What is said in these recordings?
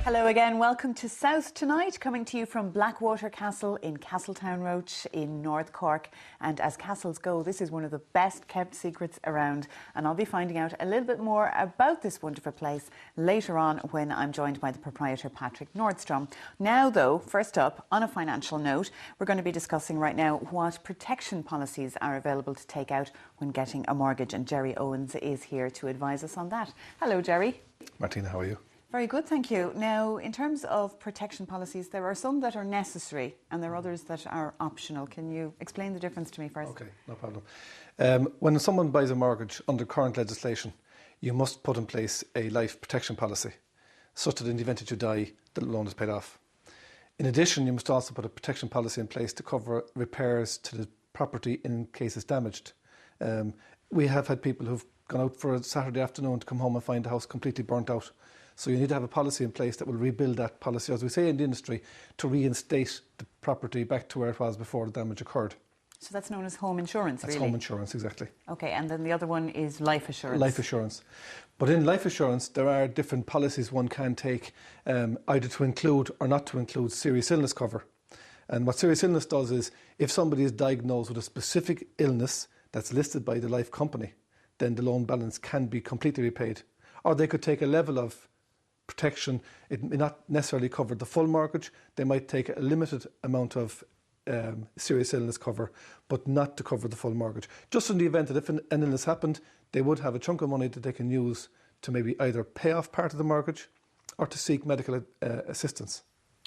Hello again, welcome to South Tonight, coming to you from Blackwater Castle in Castletownroach in North Cork. And as castles go, this is one of the best kept secrets around, and I'll be finding out a little bit more about this wonderful place later on when I'm joined by the proprietor Patrick Nordstrom. Now though, first up, on a financial note, we're going to be discussing right now what protection policies are available to take out when getting a mortgage, and Gerry Owens is here to advise us on that. Hello Gerry. Martina, how are you? Very good, thank you. Now, in terms of protection policies, there are some that are necessary and there are others that are optional. Can you explain the difference to me first? Okay, no problem. When someone buys a mortgage under current legislation, you must put in place a life protection policy, such that in the event that you die, the loan is paid off. In addition, you must also put a protection policy in place to cover repairs to the property in case it's damaged. We have had people who've gone out for a Saturday afternoon to come home and find the house completely burnt out. So you need to have a policy in place that will rebuild that policy, as we say in the industry, to reinstate the property back to where it was before the damage occurred. So that's known as home insurance, That's really? home insurance, exactly. Okay, and then the other one is life assurance. Life assurance. But in life assurance, there are different policies one can take, either to include or not to include serious illness cover. And what serious illness does is, if somebody is diagnosed with a specific illness that's listed by the life company, then the loan balance can be completely repaid. Or they could take a level of protection. It may not necessarily cover the full mortgage. They might take a limited amount of serious illness cover, but not to cover the full mortgage. Just in the event that if an illness happened, they would have a chunk of money that they can use to maybe either pay off part of the mortgage or to seek medical assistance.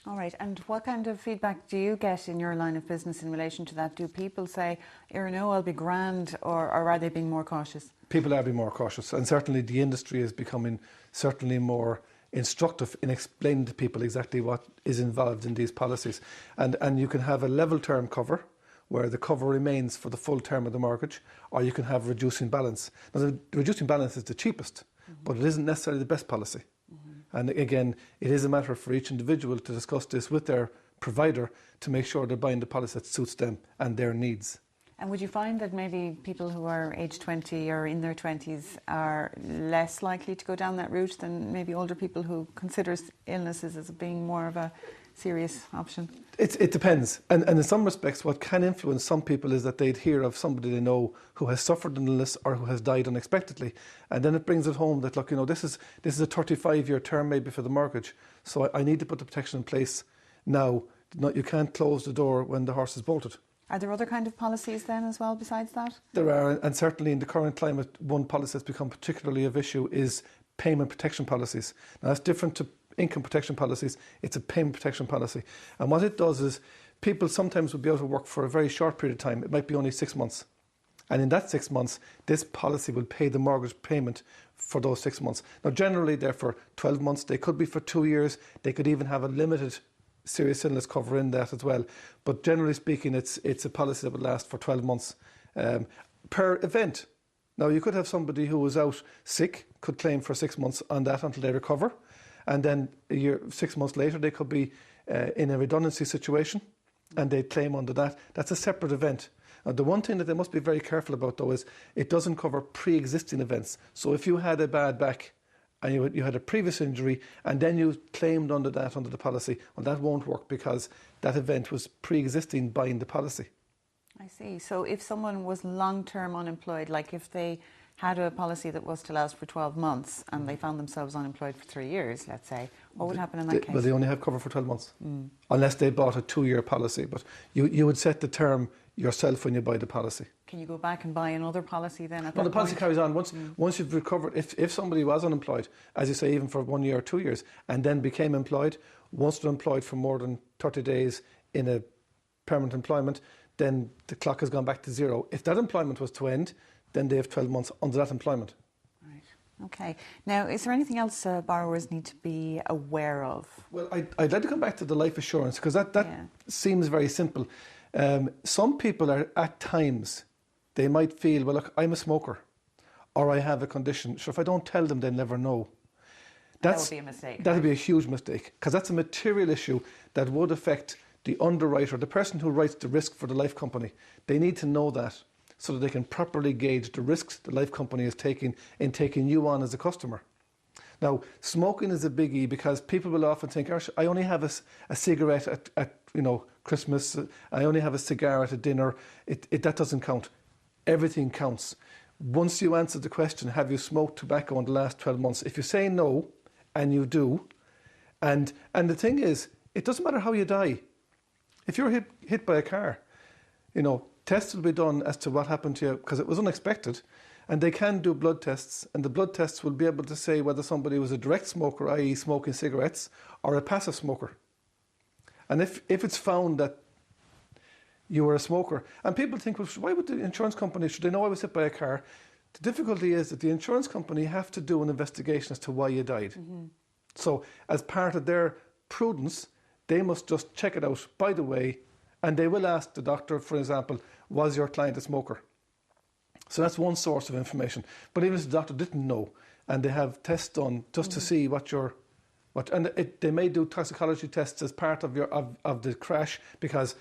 All right, and what kind of feedback do you get in your line of business in relation to that? Do people say, no, I'll be grand, or are they being more cautious? People are being more cautious, and certainly the industry is becoming certainly more instructive in explaining to people exactly what is involved in these policies. And you can have a level term cover where the cover remains for the full term of the mortgage, or you can have reducing balance. Now, the reducing balance is the cheapest, but it isn't necessarily the best policy. And again, it is a matter for each individual to discuss this with their provider to make sure they're buying the policy that suits them and their needs. And would you find that maybe people who are age 20 or in their 20s are less likely to go down that route than maybe older people who consider illnesses as being more of a serious option? It depends. And in some respects, what can influence some people is that they'd hear of somebody they know who has suffered an illness or who has died unexpectedly. And then it brings it home that, look, this is a 35-year term maybe for the mortgage. So I need to put the protection in place now. You can't close the door when the horse is bolted. Are there other kind of policies then as well besides that? There are, and certainly in the current climate, one policy that's become particularly of issue is payment protection policies. Now that's different to income protection policies. It's a payment protection policy. And what it does is, people sometimes will be out of work for a very short period of time. It might be only 6 months. And in that 6 months, this policy will pay the mortgage payment for those 6 months. Now generally they're for 12 months, they could be for 2 years, they could even have a limited serious illness cover in that as well. But generally speaking, it's a policy that would last for 12 months per event. Now, you could have somebody who was out sick, could claim for 6 months on that until they recover. And then 6 months later, they could be in a redundancy situation and they'd claim under that. That's a separate event. The one thing that they must be very careful about, though, is it doesn't cover pre-existing events. So if you had a bad back and you had a previous injury and then you claimed under the policy, well, that won't work because that event was pre-existing buying the policy. I see. So if someone was long-term unemployed, like if they had a policy that was to last for 12 months and they found themselves unemployed for 3 years, let's say, what would happen in that case? Well, they only have cover for 12 months, unless they bought a 2-year policy. But you would set the term yourself when you buy the policy. Can you go back and buy another policy then at that point? The policy carries on. Once you've recovered, if somebody was unemployed, as you say, even for 1 year or 2 years, and then became employed, once they're employed for more than 30 days in a permanent employment, then the clock has gone back to zero. If that employment was to end, then they have 12 months under that employment. Right. Okay. Now, is there anything else borrowers need to be aware of? Well, I'd like to come back to the life assurance, because that seems very simple. Some people are, at times, they might feel, well, look, I'm a smoker or I have a condition. So if I don't tell them, they'll never know. That would be a mistake. That would be a huge mistake, because that's a material issue that would affect the underwriter, the person who writes the risk for the life company. They need to know that so that they can properly gauge the risks the life company is taking in taking you on as a customer. Now, smoking is a biggie because people will often think, "Gosh, I only have a cigarette at Christmas. I only have a cigar at a dinner." That doesn't count. Everything counts. Once you answer the question, have you smoked tobacco in the last 12 months? If you say no, and you do, and the thing is, it doesn't matter how you die. If you're hit by a car, tests will be done as to what happened to you because it was unexpected. And they can do blood tests, and the blood tests will be able to say whether somebody was a direct smoker, i.e. smoking cigarettes, or a passive smoker. And if it's found that you were a smoker, and people think, well, why would the insurance company, should they know I was hit by a car? The difficulty is that the insurance company have to do an investigation as to why you died. Mm-hmm. So as part of their prudence, they must just check it out, by the way, and they will ask the doctor, for example, was your client a smoker? So that's one source of information. But even if the doctor didn't know, and they have tests done just to see they may do toxicology tests as part of of the crash, because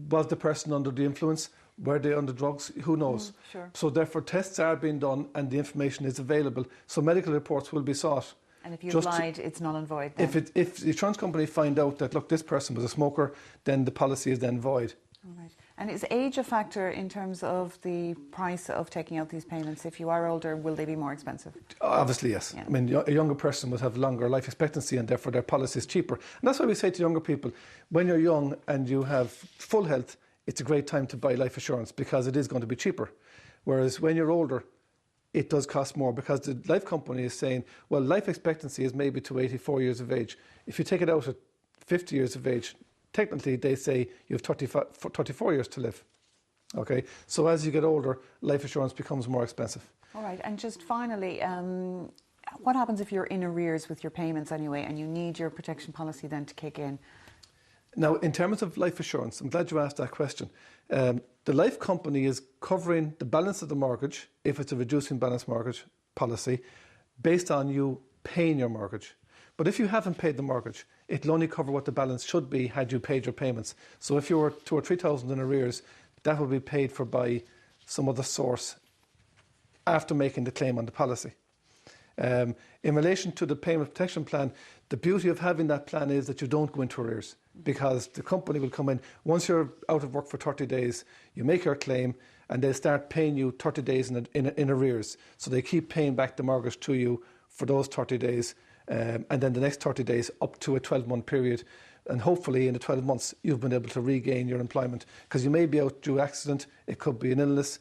was the person under the influence? Were they under drugs? Who knows? Sure. So therefore, tests are being done, and the information is available. So medical reports will be sought. And if you've lied, it's null and void then. If the insurance company find out that, look, this person was a smoker, then the policy is then void. All right. And is age a factor in terms of the price of taking out these payments? If you are older, will they be more expensive? Obviously, yes. Yeah. I mean, a younger person would have longer life expectancy, and therefore their policy is cheaper. And that's why we say to younger people, when you're young and you have full health, it's a great time to buy life assurance because it is going to be cheaper. Whereas when you're older, it does cost more because the life company is saying, well, life expectancy is maybe to 84 years of age. If you take it out at 50 years of age, technically they say you have 34 years to live. Okay, so as you get older, life assurance becomes more expensive. All right, and just finally, what happens if you're in arrears with your payments anyway and you need your protection policy then to kick in? Now, in terms of life assurance, I'm glad you asked that question. The life company is covering the balance of the mortgage, if it's a reducing balance mortgage policy, based on you paying your mortgage. But if you haven't paid the mortgage, it'll only cover what the balance should be had you paid your payments. So if you were 2,000 or 3,000 in arrears, that will be paid for by some other source after making the claim on the policy. In relation to the payment protection plan, the beauty of having that plan is that you don't go into arrears, because the company will come in, once you're out of work for 30 days, you make your claim and they'll start paying you 30 days in arrears. So they keep paying back the mortgage to you for those 30 days. And then the next 30 days up to a 12-month period. And hopefully in the 12 months, you've been able to regain your employment. Because you may be out due accident, it could be an illness.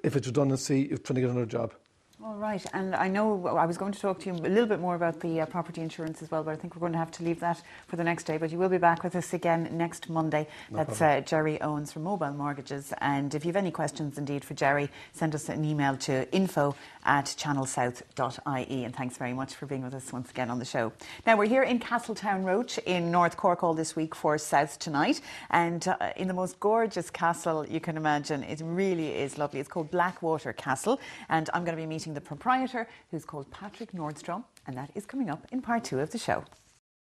If it's redundancy, you're trying to get another job. All right, and I know I was going to talk to you a little bit more about the property insurance as well, but I think we're going to have to leave that for the next day. But you will be back with us again next Monday. That's Gerry Owens from Mobile Mortgages. And if you have any questions indeed for Gerry, send us an email to info@channelsouth.ie. And thanks very much for being with us once again on the show. Now, we're here in Castletown Roach in North Cork all this week for South Tonight. And in the most gorgeous castle you can imagine. It really is lovely. It's called Blackwater Castle. And I'm going to be meeting the proprietor, who's called Patrick Nordstrom, and that is coming up in part 2 of the show.